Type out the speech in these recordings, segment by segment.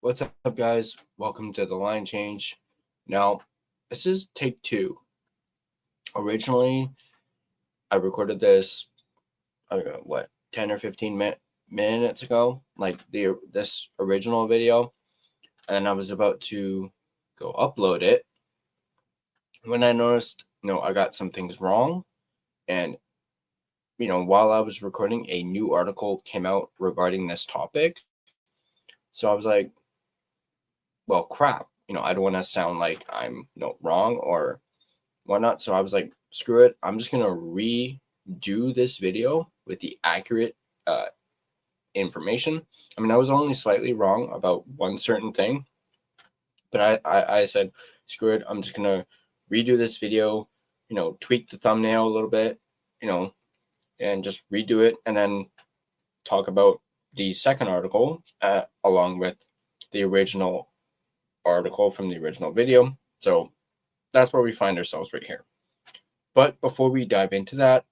What's up, guys? Welcome to the line change. Now, this is take 2. Originally, I recorded this, 10 or 15 minutes ago, like this original video, and I was about to go upload it when I noticed, I got some things wrong, and while I was recording, a new article came out regarding this topic. So I was like, well, crap, I don't want to sound like I'm, wrong or whatnot. So I was like, screw it. I'm just going to redo this video with the accurate information. I mean, I was only slightly wrong about one certain thing, but I said, screw it. I'm just going to redo this video, tweak the thumbnail a little bit, and just redo it and then talk about the second article along with the original article from the original video. So that's where we find ourselves right here. But before we dive into that,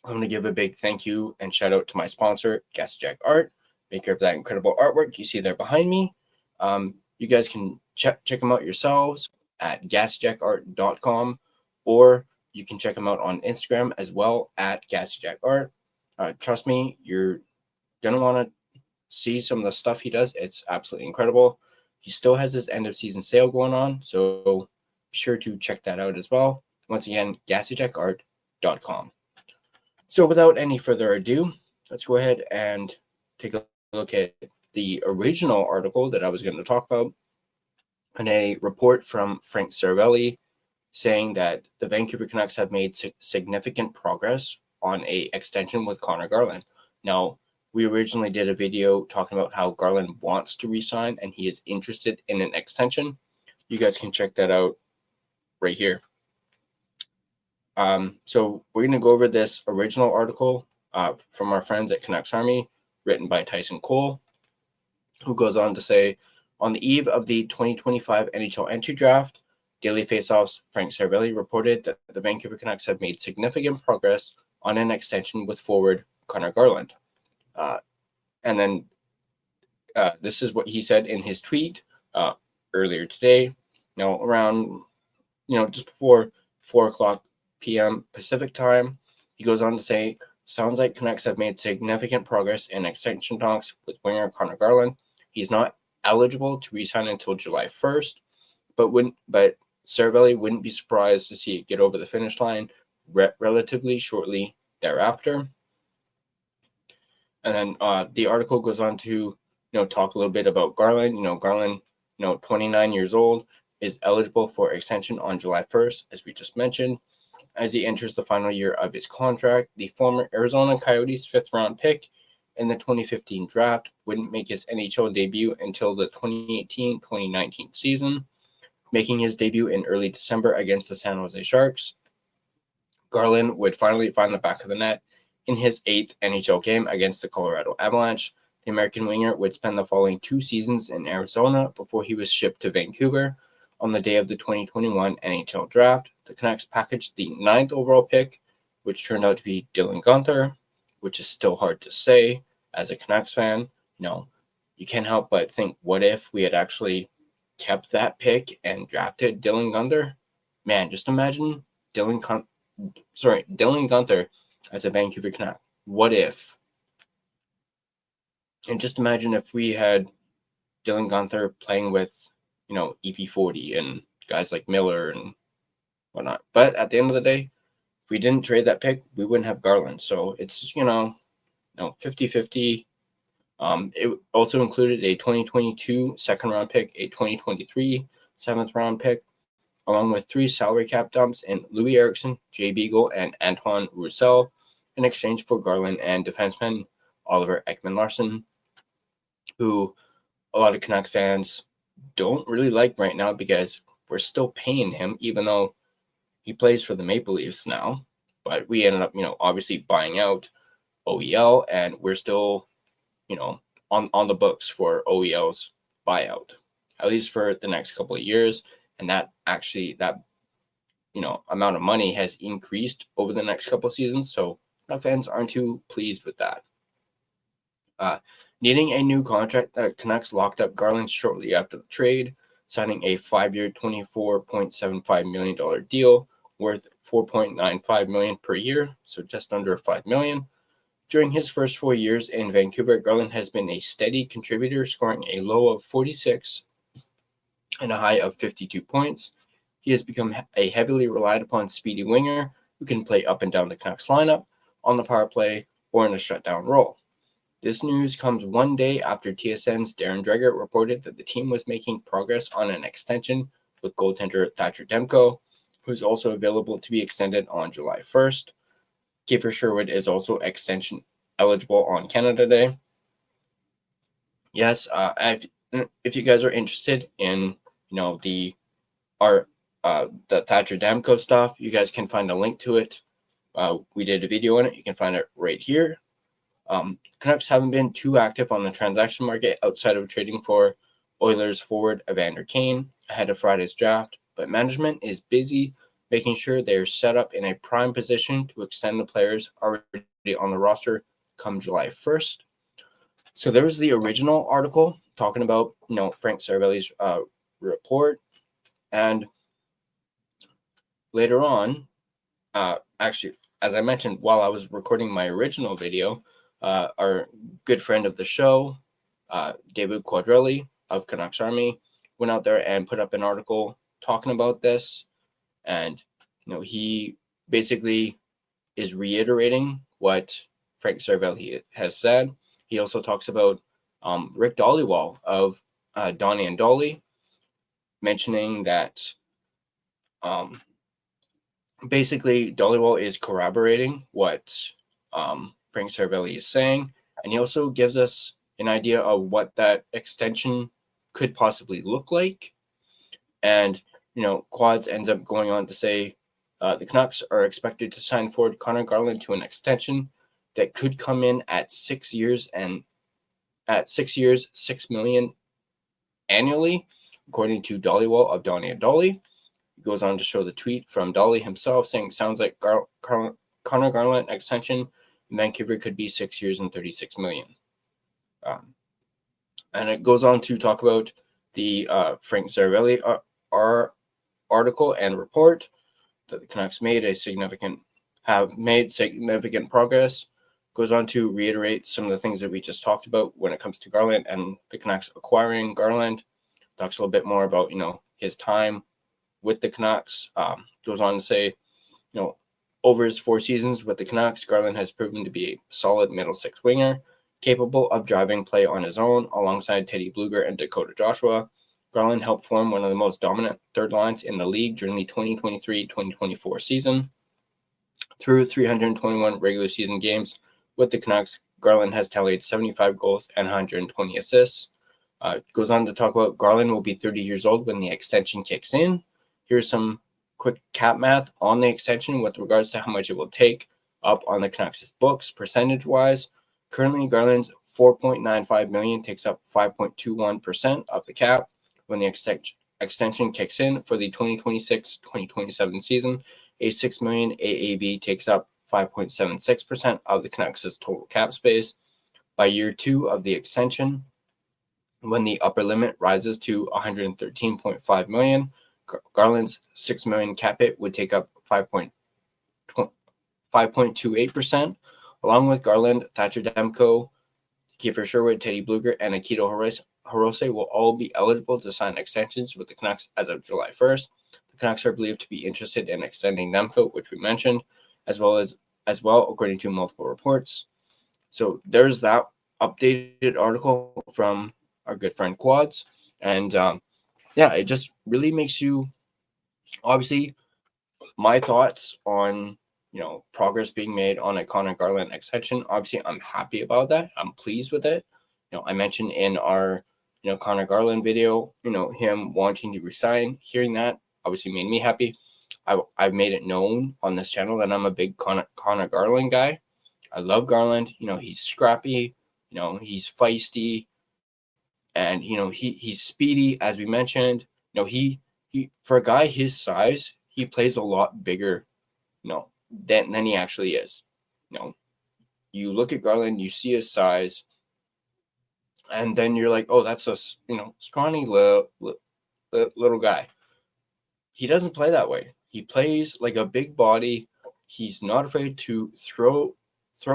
I'm going to give a big thank you and shout out to my sponsor, Gassy Jack Art, maker of that incredible artwork you see there behind me. You guys can check them out yourselves at gassyjackart.com, or you can check him out on Instagram as well at Gassy Jack Art. Trust me, you're going to want to see some of the stuff he does. It's absolutely incredible. He still has his end of season sale going on, so be sure to check that out as well. Once again, gassyjackart.com. So without any further ado, let's go ahead and take a look at the original article that I was going to talk about, and a report from Frank Cervelli saying that the Vancouver Canucks have made significant progress on a extension with Conor Garland. Now, we originally did a video talking about how Garland wants to resign and he is interested in an extension. You guys can check that out right here. So we're going to go over this original article from our friends at Canucks Army, written by Tyson Cole, who goes on to say, on the eve of the 2025 NHL entry draft, Daily Faceoff's Frank Cervelli reported that the Vancouver Canucks have made significant progress on an extension with forward Conor Garland. And then this is what he said in his tweet earlier today, around, just before 4:00 p.m. Pacific time. He goes on to say, sounds like Canucks have made significant progress in extension talks with winger Conor Garland. He's not eligible to resign until July 1st, but Cervelli wouldn't be surprised to see it get over the finish line relatively shortly thereafter. And then the article goes on to, talk a little bit about Garland. Garland, 29 years old, is eligible for extension on July 1st, as we just mentioned. As he enters the final year of his contract, the former Arizona Coyotes 5th-round pick in the 2015 draft wouldn't make his NHL debut until the 2018-2019 season, making his debut in early December against the San Jose Sharks. Garland would finally find the back of the net in his 8th NHL game against the Colorado Avalanche. The American winger would spend the following 2 seasons in Arizona before he was shipped to Vancouver. On the day of the 2021 NHL draft, the Canucks packaged the 9th overall pick, which turned out to be Dylan Guenther, which is still hard to say as a Canucks fan. You can't help but think, what if we had actually kept that pick and drafted Dylan Guenther? Man, just imagine Dylan Guenther as a Vancouver Canuck. What if? And just imagine if we had Dylan Guenther playing with, EP40 and guys like Miller and whatnot. But at the end of the day, if we didn't trade that pick, we wouldn't have Garland. So it's, 50-50. It also included a 2022 second-round pick, a 2023 7th-round pick, along with 3 salary cap dumps in Louis Eriksson, Jay Beagle, and Antoine Roussel in exchange for Garland and defenseman Oliver Ekman-Larsson, who a lot of Canucks fans don't really like right now because we're still paying him, even though he plays for the Maple Leafs now. But we ended up, obviously buying out OEL, and we're still, on the books for OEL's buyout, at least for the next couple of years. And that amount of money has increased over the next couple of seasons. So our fans aren't too pleased with that. Needing a new contract, the Canucks locked up Garland shortly after the trade, signing a 5-year, $24.75 million deal worth $4.95 million per year, so just under $5 million. During his first 4 years in Vancouver, Garland has been a steady contributor, scoring a low of 46 and a high of 52 points. He has become a heavily relied upon speedy winger who can play up and down the Canucks lineup, on the power play, or in a shutdown role. This news comes one day after TSN's Darren Dreger reported that the team was making progress on an extension with goaltender Thatcher Demko, who's also available to be extended on July 1st. Kiefer Sherwood is also extension eligible on Canada Day. Yes, if you guys are interested in the Thatcher Demko stuff, you guys can find a link to it. We did a video on it. You can find it right here. Canucks haven't been too active on the transaction market outside of trading for Oilers forward Evander Kane ahead of Friday's draft, but management is busy making sure they're set up in a prime position to extend the players already on the roster come July 1st. So there was the original article talking about Frank Saravelli's report, and later on, actually, as I mentioned while I was recording my original video, our good friend of the show, David Quadrelli of Canucks Army, went out there and put up an article talking about this. And, he basically is reiterating what Frank Saravelli has said. He also talks about Rick Dhaliwal of Donnie and Dolly, mentioning that basically Dhaliwal is corroborating what Frank Saravelli is saying. And he also gives us an idea of what that extension could possibly look like. And, Quads ends up going on to say the Canucks are expected to sign forward Conor Garland to an extension that could come in at 6 years and at 6 years, $6 million annually, according to Dhaliwal of Donnie and Dolly. He goes on to show the tweet from Dolly himself saying, sounds like Conor Garland extension in Vancouver could be 6 years and $36 million. And it goes on to talk about the Frank Saravelli article and report that the Canucks have made significant progress. Goes on to reiterate some of the things that we just talked about when it comes to Garland and the Canucks acquiring Garland. Talks a little bit more about his time with the Canucks. Goes on to say, over his 4 seasons with the Canucks, Garland has proven to be a solid middle six winger, capable of driving play on his own alongside Teddy Blueger and Dakota Joshua. Garland helped form one of the most dominant third lines in the league during the 2023-2024 season. Through 321 regular season games with the Canucks, Garland has tallied 75 goals and 120 assists. Goes on to talk about Garland will be 30 years old when the extension kicks in. Here's some quick cap math on the extension with regards to how much it will take up on the Canucks' books percentage-wise. Currently, Garland's $4.95 million takes up 5.21% of the cap. When the extension kicks in for the 2026-2027 season, a $6 million AAV takes up 5.76% of the Canucks' total cap space. By year 2 of the extension, when the upper limit rises to $113.5 million, Garland's $6 million cap hit would take up 5.28%. Along with Garland, Thatcher Demko, Kiefer Sherwood, Teddy Blueger, and Akito Hirose will all be eligible to sign extensions with the Canucks as of July 1st. The Canucks are believed to be interested in extending Demko, which we mentioned, as well, according to multiple reports. So there's that updated article from our good friend Quads. And it just really makes you, obviously, my thoughts on progress being made on a Conor Garland extension. Obviously, I'm happy about that. I'm pleased with it. I mentioned in our Conor Garland video, him wanting to resign. Hearing that obviously made me happy. I've made it known on this channel that I'm a big Conor Garland guy. I love Garland. He's scrappy. He's feisty, and he's speedy, as we mentioned. He for a guy his size, he plays a lot bigger, than he actually is. You look at Garland, you see his size, And then you're like, oh, that's a scrawny little guy. He doesn't play that way. He plays like a big body. He's not afraid to throw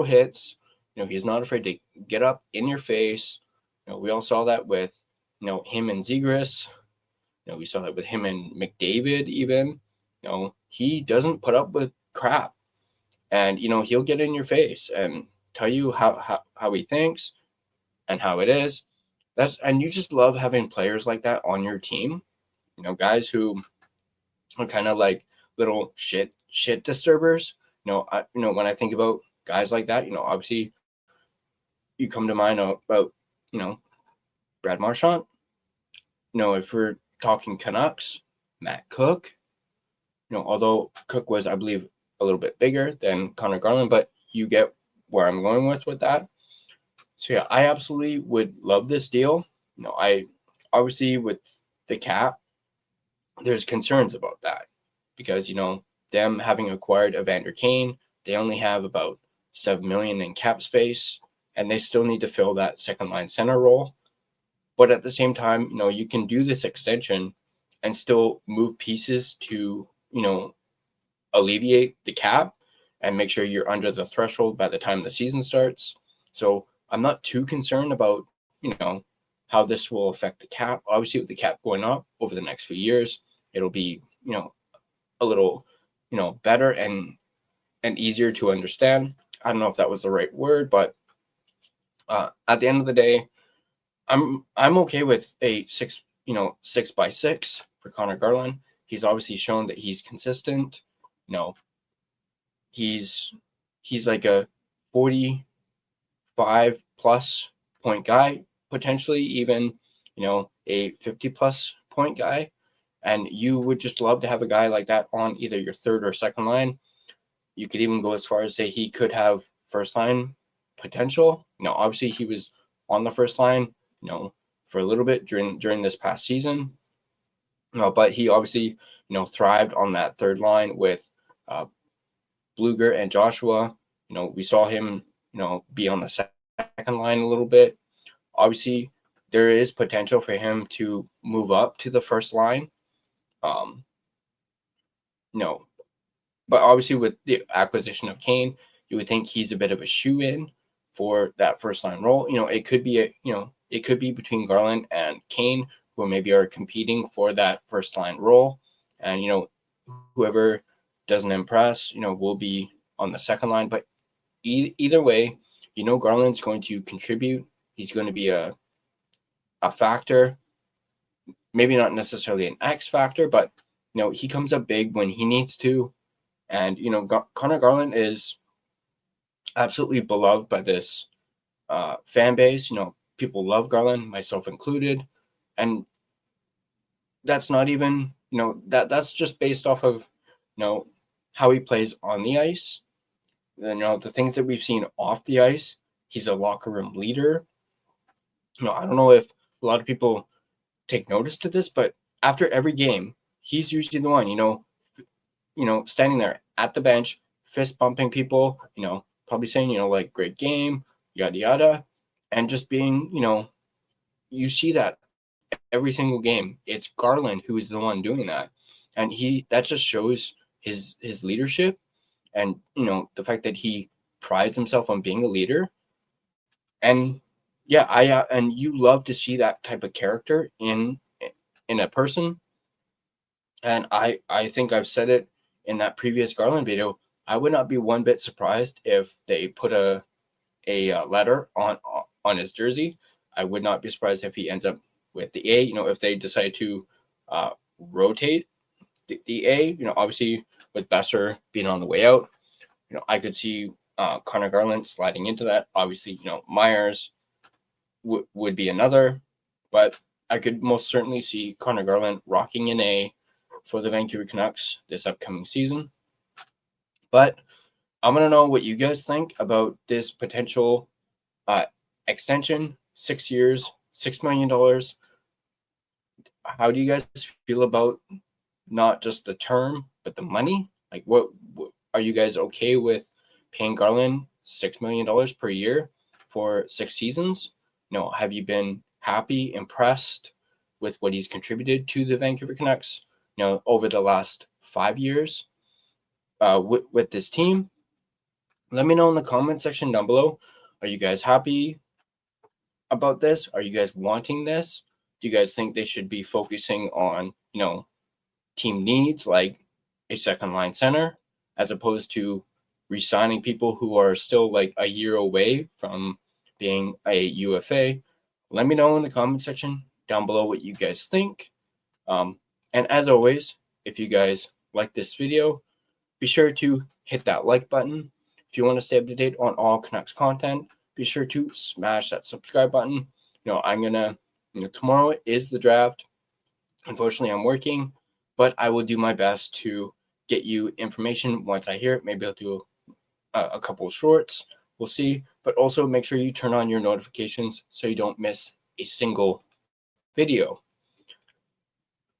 hits. He's not afraid to get up in your face. We all saw that with him and Zegras. We saw that with him and McDavid even. He doesn't put up with crap. And he'll get in your face and tell you how he thinks and how it is. And you just love having players like that on your team. Guys who are kind of like little shit disturbers. When I think about guys like that, obviously you come to mind about Brad Marchand. If we're talking Canucks, Matt Cook. Although Cook was, I believe, a little bit bigger than Conor Garland, but you get where I'm going with that. So yeah, I absolutely would love this deal. I obviously with the cap, there's concerns about that because them having acquired Evander Kane, they only have about $7 million in cap space, and they still need to fill that second line center role. But at the same time, you can do this extension and still move pieces to alleviate the cap and make sure you're under the threshold by the time the season starts. So I'm not too concerned about how this will affect the cap. Obviously, with the cap going up over the next few years, it'll be a little better and easier to understand. I don't know if that was the right word, but at the end of the day, I'm okay with a 6x6 for Conor Garland. He's obviously shown that he's consistent. He's like a 45 plus point guy, potentially even a 50 plus point guy, and you would just love to have a guy like that on either your third or second line. You could even go as far as say he could have first line potential. Obviously he was on the first line for a little bit during this past season, but he obviously thrived on that third line with Bluger and Joshua. We saw him be on the second line a little bit. Obviously there is potential for him to move up to the first line. But obviously with the acquisition of Kane, you would think he's a bit of a shoe-in for that first line role. It could be it could be between Garland and Kane, who maybe are competing for that first line role, and whoever doesn't impress, will be on the second line. But either way, Garland's going to contribute. He's going to be a factor, maybe not necessarily an X factor, but he comes up big when he needs to. And Conor Garland is absolutely beloved by this fan base. People love Garland, myself included, and that's not even that's just based off of how he plays on the ice. The things that we've seen off the ice. He's a locker room leader. I don't know if a lot of people take notice to this, but after every game, he's usually the one standing there at the bench, fist bumping people, probably saying like great game, yada yada, and just being you see that every single game. It's Garland who is the one doing that, and that just shows his leadership, and the fact that he prides himself on being a leader. And yeah, and you love to see that type of character in a person. And I think I've said it in that previous Garland video. I would not be one bit surprised if they put a letter on his jersey. I would not be surprised if he ends up with the A. If they decide to rotate the A. Obviously with Besser being on the way out, I could see Conor Garland sliding into that. Obviously, Myers would be another, but I could most certainly see Conor Garland rocking an A for the Vancouver Canucks this upcoming season. But I'm going to know what you guys think about this potential extension, 6 years, $6 million. How do you guys feel about not just the term, but the money? Like, what are you guys okay with paying Garland $6 million per year for 6 seasons? have you been happy, impressed with what he's contributed to the Vancouver Canucks, over the last 5 years with this team? Let me know in the comment section down below. Are you guys happy about this? Are you guys wanting this? Do you guys think they should be focusing on, team needs like a second line center, as opposed to re-signing people who are still like a year away from being a UFA? Let me know in the comment section down below what you guys think. And as always, if you guys like this video, be sure to hit that like button. If you want to stay up to date on all Canucks content, be sure to smash that subscribe button. I'm gonna, tomorrow is the draft. Unfortunately, I'm working, but I will do my best to get you information once I hear it. Maybe I'll do a couple of shorts. We'll see. But also make sure you turn on your notifications so you don't miss a single video.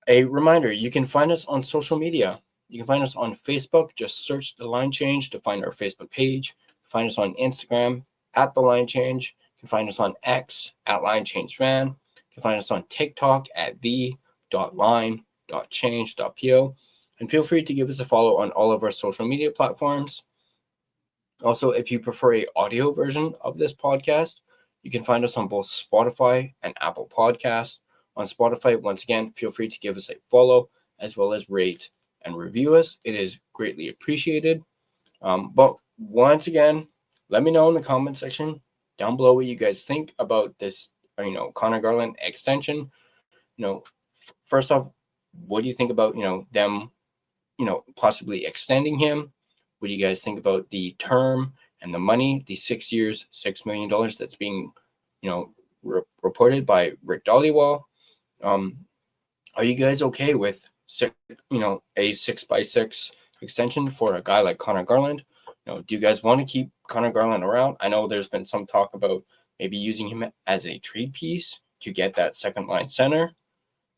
A reminder, you can find us on social media. You can find us on Facebook. Just search The Line Change to find our Facebook page. Find us on Instagram at The Line Change. You can find us on X at Line Change Fan. You can find us on TikTok at the.line.change.po. And feel free to give us a follow on all of our social media platforms. Also, if you prefer an audio version of this podcast, you can find us on both Spotify and Apple Podcasts. On Spotify, once again, feel free to give us a follow as well as rate and review us. It is greatly appreciated. But once again, let me know in the comment section down below what you guys think about this, Conor Garland extension. First off, what do you think about, them, possibly extending him? What do you guys think about the term and the money, the 6 years, $6 million that's being, reported by Rick Dhaliwal? Are you guys okay with a 6x6 extension for a guy like Conor Garland? Do you guys want to keep Conor Garland around? I know there's been some talk about maybe using him as a trade piece to get that second line center.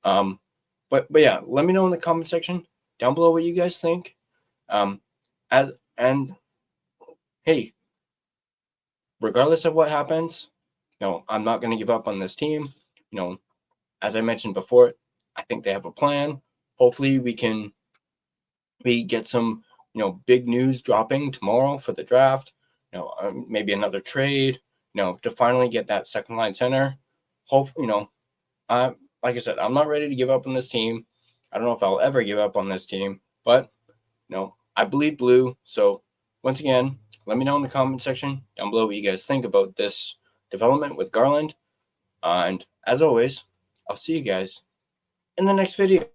But yeah, let me know in the comment section down below what you guys think. Hey, regardless of what happens, I'm not going to give up on this team. As I mentioned before, I think they have a plan. Hopefully we get some, big news dropping tomorrow for the draft, maybe another trade, to finally get that second line center. Like I said, I'm not ready to give up on this team. I don't know if I'll ever give up on this team, but, I bleed blue. So once again, let me know in the comment section down below what you guys think about this development with Garland. And as always, I'll see you guys in the next video.